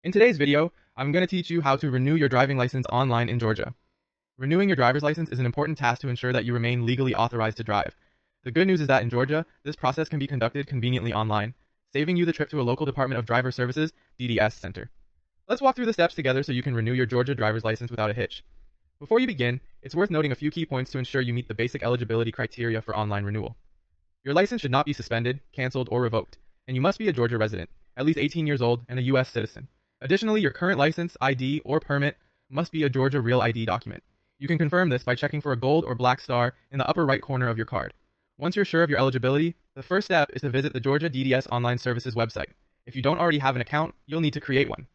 In today's video, I'm going to teach you how to renew your driving license online in Georgia. Renewing your driver's license is an important task to ensure that you remain legally authorized to drive. The good news is that in Georgia, this process can be conducted conveniently online, saving you the trip to a local Department of Driver Services DDS center. Let's walk through the steps together so you can renew your Georgia driver's license without a hitch. Before you begin, it's worth noting a few key points to ensure you meet the basic eligibility criteria for online renewal. Your license should not be suspended, canceled, or revoked, and you must be a Georgia resident, at least 18 years old, and a U.S. citizen. Additionally, your current license, ID, or permit must be a Georgia Real ID document. You can confirm this by checking for a gold or black star in the upper right corner of your card. Once you're sure of your eligibility, the first step is to visit the Georgia DDS Online Services website. If you don't already have an account, you'll need to create one.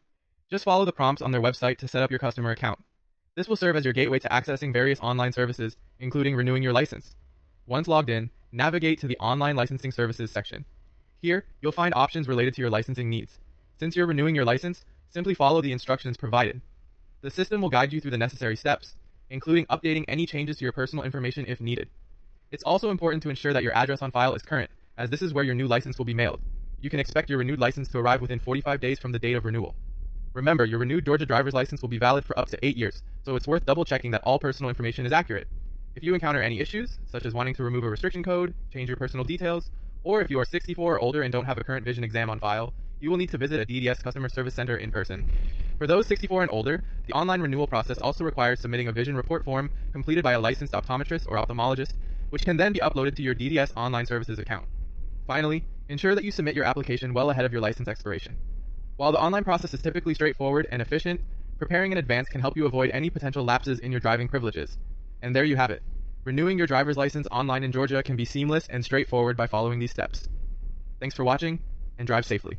Just follow the prompts on their website to set up your customer account. This will serve as your gateway to accessing various online services, including renewing your license. Once logged in, navigate to the Online Licensing Services section. Here, you'll find options related to your licensing needs. Since you're renewing your license, simply follow the instructions provided. The system will guide you through the necessary steps, including updating any changes to your personal information if needed. It's also important to ensure that your address on file is current, as this is where your new license will be mailed. You can expect your renewed license to arrive within 45 days from the date of renewal. Remember, your renewed Georgia driver's license will be valid for up to 8 years, so it's worth double-checking that all personal information is accurate. If you encounter any issues, such as wanting to remove a restriction code, change your personal details, or if you are 64 or older and don't have a current vision exam on file, you will need to visit a DDS customer service center in person. For those 64 and older, the online renewal process also requires submitting a vision report form completed by a licensed optometrist or ophthalmologist, which can then be uploaded to your DDS Online Services account. Finally, ensure that you submit your application well ahead of your license expiration. While the online process is typically straightforward and efficient, preparing in advance can help you avoid any potential lapses in your driving privileges. And there you have it. Renewing your driver's license online in Georgia can be seamless and straightforward by following these steps. Thanks for watching, and drive safely.